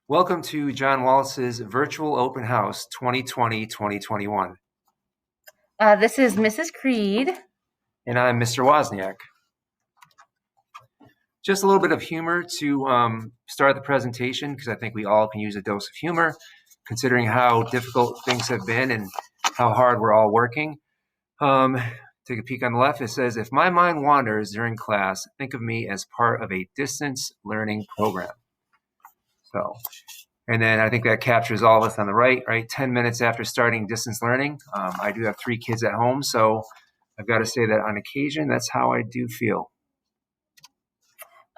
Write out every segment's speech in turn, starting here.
Welcome to John Wallace's Virtual Open House 2020-2021. This is Mrs. Credd. And I'm Mr. Wozniak. Just a little bit of humor to start the presentation, because I think we all can use a dose of humor, considering how difficult things have been and how hard we're all working. Take a peek on the left. It says, if my mind wanders during class, think of me as part of a distance learning program. And then I think that captures all of us on the right? 10 minutes after starting distance learning. I do have 3 kids at home, so I've got to say that on occasion, that's how I do feel.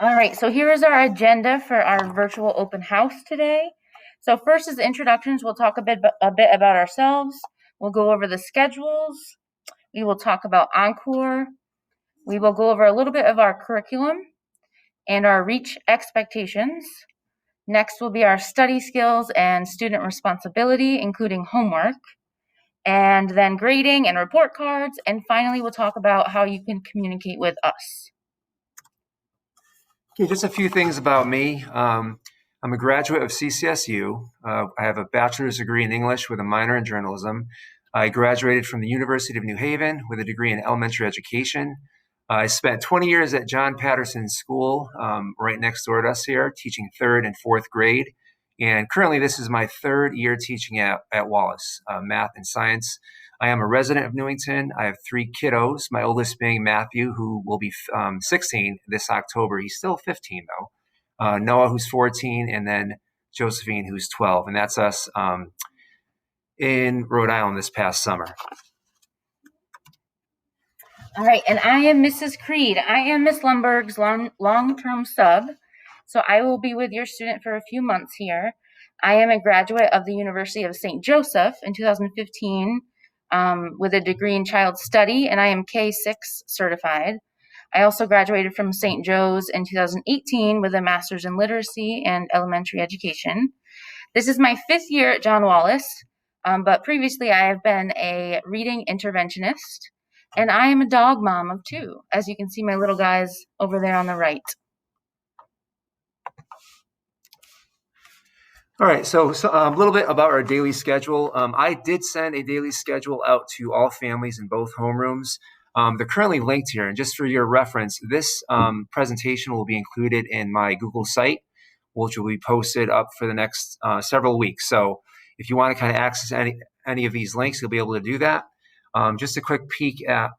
All right, so here is our agenda for our virtual open house today. So first is introductions. We'll talk a bit about ourselves. We'll go over the schedules. We will talk about Encore. We will go over a little bit of our curriculum and our reach expectations. Next will be our study skills and student responsibility, including homework, and then grading and report cards. And finally, we'll talk about how you can communicate with us. Okay, just a few things about me. I'm a graduate of CCSU. I have a bachelor's degree in English with a minor in journalism. I graduated from the University of New Haven with a degree in elementary education. I spent 20 years at John Patterson School, right next door to us here, teaching 3rd and 4th grade. And currently, this is my 3rd year teaching at Wallace, math and science. I am a resident of Newington. I have 3 kiddos, my oldest being Matthew, who will be 16 this October. He's still 15, though. Noah, who's 14, and then Josephine, who's 12. And that's us in Rhode Island this past summer. All right, and I am Mrs. Credd. I am Miss Lumberg's long-term sub, so I will be with your student for a few months here. I am a graduate of the University of St. Joseph in 2015 with a degree in child study, and I am K6 certified. I also graduated from St. Joe's in 2018 with a master's in literacy and elementary education. This is my 5th year at John Wallace, but previously I have been a reading interventionist. And I am a dog mom of 2, as you can see my little guys over there on the right. All right, so a little bit about our daily schedule. I did send a daily schedule out to all families in both homerooms. They're currently linked here, and just for your reference, this presentation will be included in my Google site, which will be posted up for the next several weeks. So if you want to kind of access any of these links, you'll be able to do that. Just a quick peek at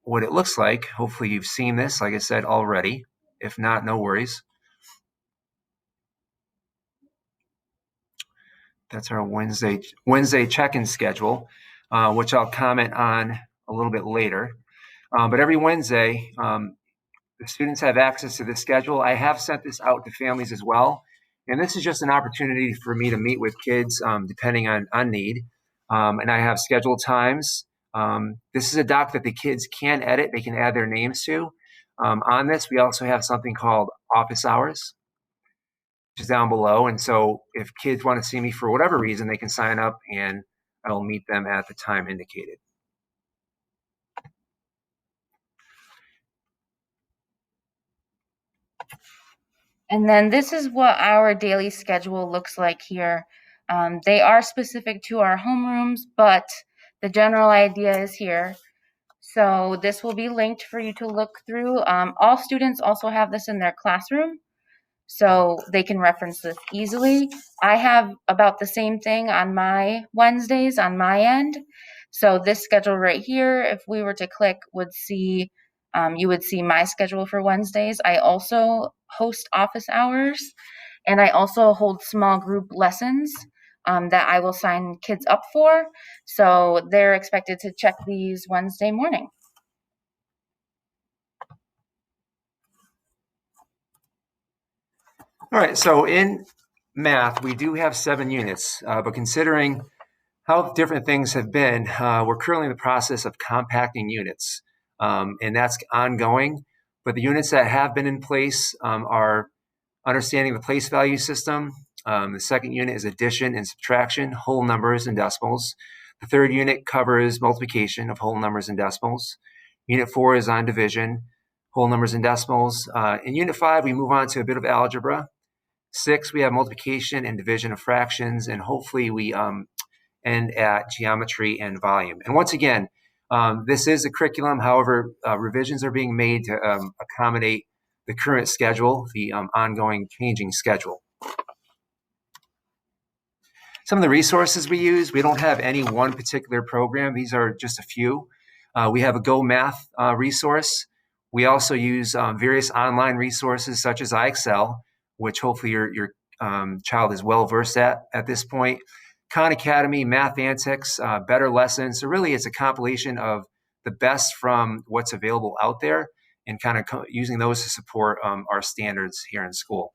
what it looks like. Hopefully you've seen this, like I said, already. If not, no worries. That's our Wednesday check-in schedule, which I'll comment on a little bit later. But every Wednesday, the students have access to this schedule. I have sent this out to families as well. And this is just an opportunity for me to meet with kids depending on need. And I have scheduled times. This is a doc that the kids can edit. They can add their names to. On this, we also have something called office hours, which is down below. And so if kids want to see me for whatever reason, they can sign up and I will meet them at the time indicated. And then this is what our daily schedule looks like here. They are specific to our homerooms, but the general idea is here. So this will be linked for you to look through. All students also have this in their classroom, so they can reference this easily. I have about the same thing on my Wednesdays on my end. So this schedule right here, if we were to click, would see you would see my schedule for Wednesdays. I also host office hours, and I also hold small group lessons that I will sign kids up for. So they're expected to check these Wednesday morning. All right, so in math, we do have 7 units, but considering how different things have been, we're currently in the process of compacting units, and that's ongoing. But the units that have been in place are understanding the place value system. The second unit is addition and subtraction, whole numbers and decimals. The third unit covers multiplication of whole numbers and decimals. Unit 4 is on division, whole numbers and decimals. In Unit 5, we move on to a bit of algebra. 6, we have multiplication and division of fractions, and hopefully we end at geometry and volume. And once again, this is a curriculum. However, revisions are being made to accommodate the current schedule, the ongoing changing schedule. Some of the resources we use, we don't have any one particular program. These are just a few. We have a Go Math resource. We also use various online resources such as iExcel, which hopefully your child is well versed at this point. Khan Academy, Math Antics, Better Lessons. So really it's a compilation of the best from what's available out there and kind of using those to support our standards here in school.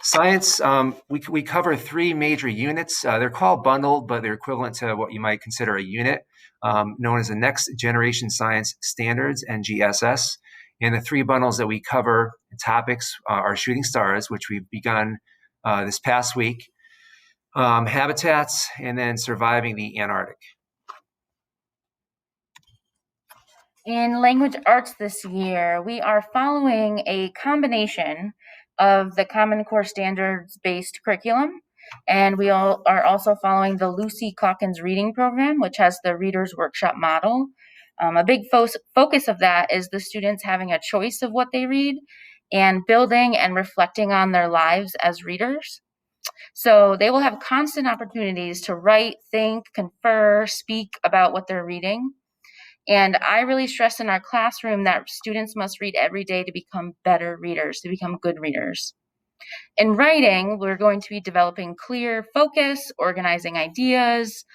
Science, we cover 3 major units. They're called bundled, but they're equivalent to what you might consider a unit, known as the Next Generation Science Standards, NGSS. And the 3 bundles that we cover topics are shooting stars, which we've begun this past week, habitats, and then surviving the Antarctic. In language arts this year, we are following a combination of the Common Core Standards-based curriculum, and we are also following the Lucy Calkins reading program, which has the Reader's Workshop model. A big focus of that is the students having a choice of what they read and building and reflecting on their lives as readers. So they will have constant opportunities to write, think, confer, speak about what they're reading. And I really stress in our classroom that students must read every day to become better readers, to become good readers. In writing, we're going to be developing clear focus, organizing ideas,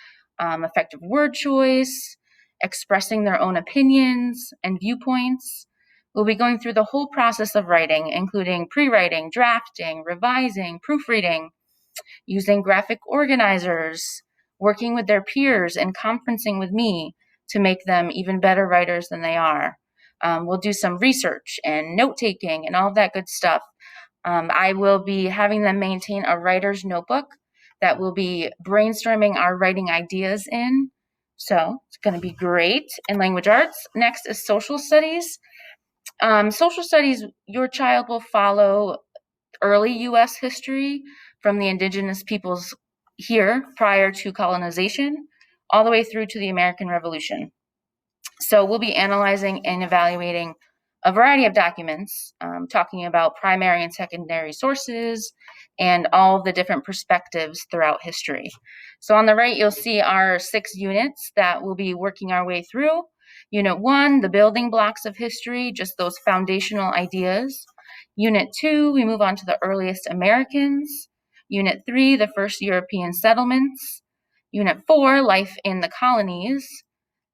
effective word choice, expressing their own opinions and viewpoints. We'll be going through the whole process of writing, including pre-writing, drafting, revising, proofreading, using graphic organizers, working with their peers, and conferencing with me to make them even better writers than they are. We'll do some research and note-taking and all of that good stuff. I will be having them maintain a writer's notebook that we'll be brainstorming our writing ideas in. So it's going to be great. In language arts, next is social studies. Social studies, your child will follow early U.S. history from the indigenous peoples here prior to colonization, all the way through to the American Revolution. So we'll be analyzing and evaluating a variety of documents, talking about primary and secondary sources and all of the different perspectives throughout history. So on the right, you'll see our 6 units that we'll be working our way through. Unit 1, the building blocks of history, just those foundational ideas. Unit 2, we move on to the earliest Americans. Unit 3, the first European settlements. Unit 4, life in the colonies.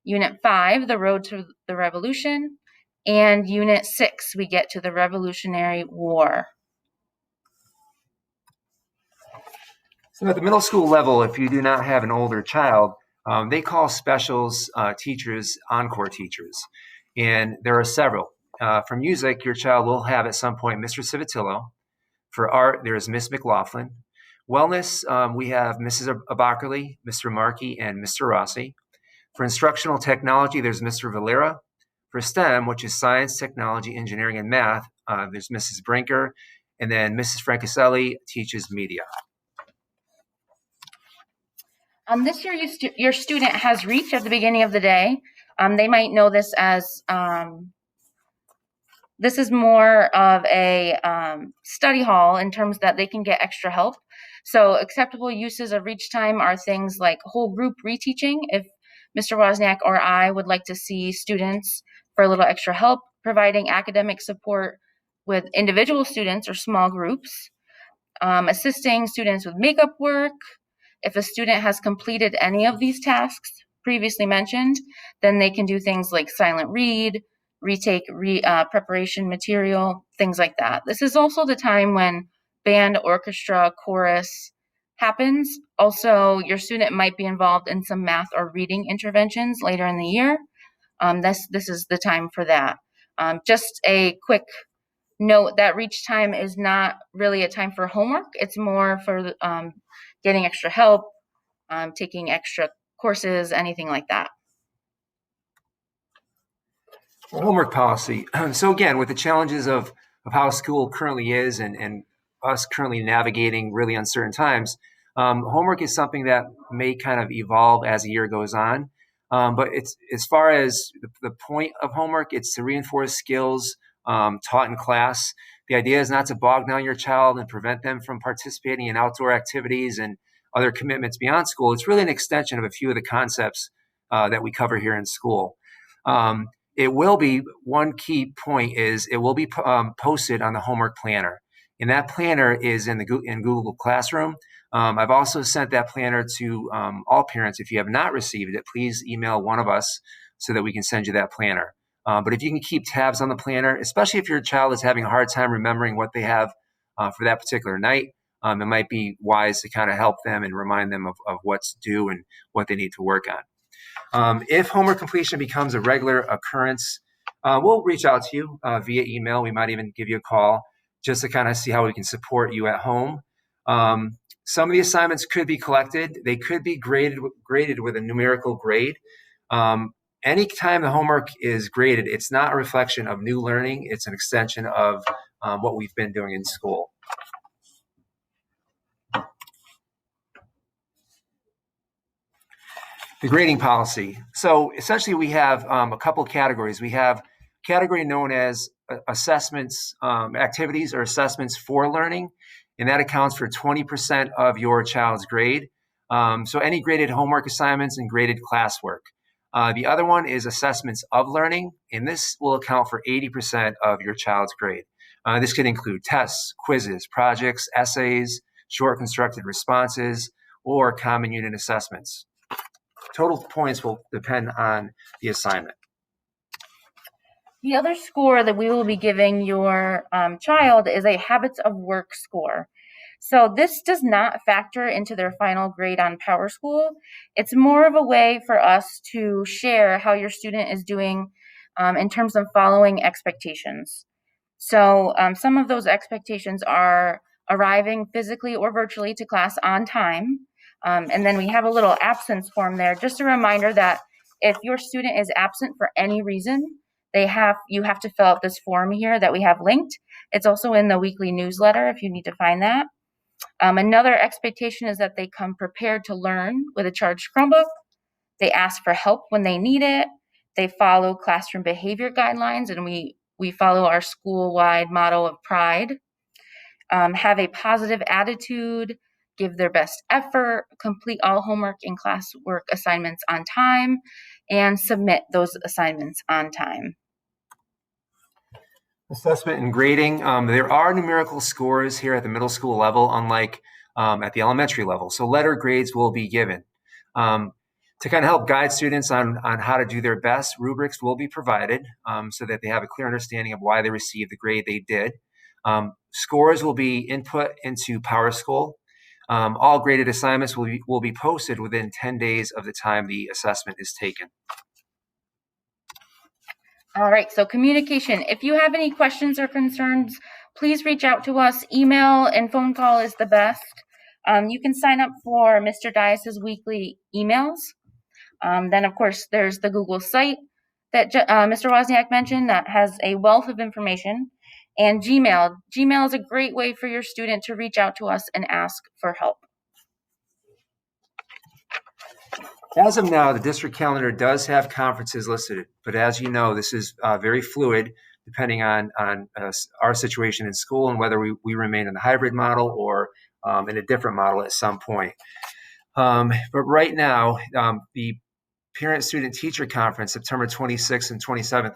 Unit 5, the road to the revolution. And Unit 6, we get to the Revolutionary War. So at the middle school level, if you do not have an older child, they call specials teachers encore teachers. And there are several. For music, your child will have at some point Mr. Civitillo. For art, there's Miss McLaughlin. Wellness, we have Mrs. Abakerly, Mr. Markey, and Mr. Rossi. For instructional technology, there's Mr. Valera. For STEM, which is science, technology, engineering, and math, there's Mrs. Brinker. And then Mrs. Francaselli teaches media. This year, your student has reached at the beginning of the day. They might know this as, this is more of a study hall in terms that they can get extra help. So acceptable uses of reach time are things like whole group reteaching. If Mr. Wozniak or I would like to see students for a little extra help, providing academic support with individual students or small groups, assisting students with makeup work. If a student has completed any of these tasks previously mentioned, then they can do things like silent read, retake preparation material, things like that. This is also the time when band, orchestra, chorus happens. Also, your student might be involved in some math or reading interventions later in the year. This is the time for that. Just a quick note that reach time is not really a time for homework. It's more for getting extra help, taking extra courses, anything like that. Homework policy. So again, with the challenges of how school currently is and us currently navigating really uncertain times, homework is something that may kind of evolve as the year goes on. But it's as far as the point of homework, it's to reinforce skills taught in class. The idea is not to bog down your child and prevent them from participating in outdoor activities and other commitments beyond school. It's really an extension of a few of the concepts that we cover here in school. It will be, one key point is it will be posted on the homework planner. And that planner is in Google Classroom. I've also sent that planner to all parents. If you have not received it, please email one of us so that we can send you that planner. But if you can keep tabs on the planner, especially if your child is having a hard time remembering what they have for that particular night, it might be wise to kind of help them and remind them of what's due and what they need to work on. If homework completion becomes a regular occurrence, we'll reach out to you via email. We might even give you a call just to kind of see how we can support you at home. Some of the assignments could be collected. They could be graded with a numerical grade. Anytime the homework is graded, it's not a reflection of new learning. It's an extension of what we've been doing in school. The grading policy. So essentially we have a couple categories. We have a category known as assessments, activities or assessments for learning, and that accounts for 20% of your child's grade. So any graded homework assignments and graded classwork. The other one is assessments of learning, and this will account for 80% of your child's grade. This could include tests, quizzes, projects, essays, short constructed responses, or common unit assessments. Total points will depend on the assignment. The other score that we will be giving your child is a habits of work score. So this does not factor into their final grade on PowerSchool. It's more of a way for us to share how your student is doing in terms of following expectations. So some of those expectations are arriving physically or virtually to class on time. And then we have a little absence form there, just a reminder that if your student is absent for any reason, you have to fill out this form here that we have linked. It's also in the weekly newsletter if you need to find that. Another expectation is that they come prepared to learn with a charged Chromebook. They ask for help when they need it. They follow classroom behavior guidelines, and we follow our school-wide motto of pride. Have a positive attitude, give their best effort, complete all homework and classwork assignments on time, and submit those assignments on time. Assessment and grading. There are numerical scores here at the middle school level, unlike at the elementary level. So letter grades will be given. To kind of help guide students on how to do their best, rubrics will be provided so that they have a clear understanding of why they received the grade they did. Scores will be input into PowerSchool. All graded assignments will be posted within 10 days of the time the assessment is taken. All right, so communication. If you have any questions or concerns, please reach out to us. Email and phone call is the best. You can sign up for Mr. Dias's weekly emails. Then, of course, there's the Google site that Mr. Wozniak mentioned that has a wealth of information. And Gmail. Gmail is a great way for your student to reach out to us and ask for help. As of now, the district calendar does have conferences listed, but as you know, this is very fluid depending on our situation in school and whether we remain in the hybrid model or in a different model at some point. But right now, the Parent-Student-Teacher Conference, September 26th and 27th,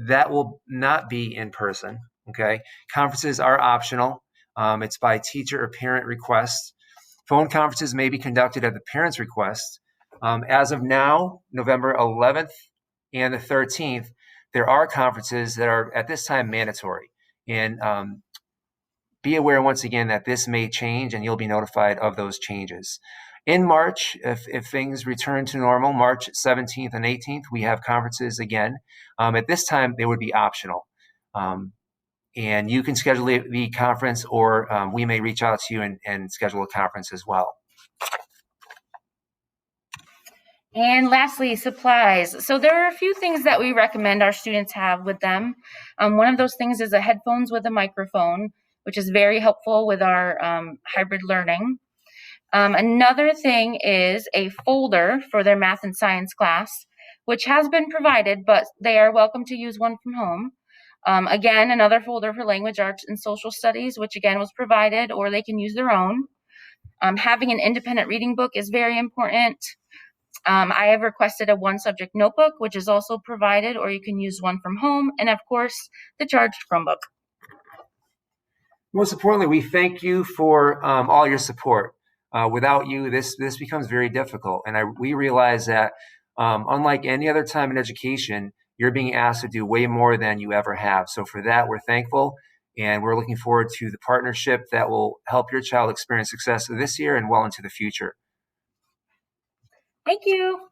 that will not be in person, okay? Conferences are optional. It's by teacher or parent request. Phone conferences may be conducted at the parent's request. As of now, November 11th and the 13th, there are conferences that are at this time mandatory. And be aware once again that this may change and you'll be notified of those changes. In March, if things return to normal, March 17th and 18th, we have conferences again. At this time, they would be optional. And you can schedule the conference or we may reach out to you and schedule a conference as well. And lastly, supplies. So there are a few things that we recommend our students have with them. One of those things is a headphones with a microphone, which is very helpful with our hybrid learning. Another thing is a folder for their math and science class, which has been provided, but they are welcome to use one from home. Again, another folder for language arts and social studies, which again was provided, or they can use their own. Having an independent reading book is very important. I have requested a one subject notebook, which is also provided, or you can use one from home, and of course, the charged Chromebook. Most importantly, we thank you for all your support. Without you, this becomes very difficult, and we realize that unlike any other time in education, you're being asked to do way more than you ever have. So for that, we're thankful, and we're looking forward to the partnership that will help your child experience success this year and well into the future. Thank you.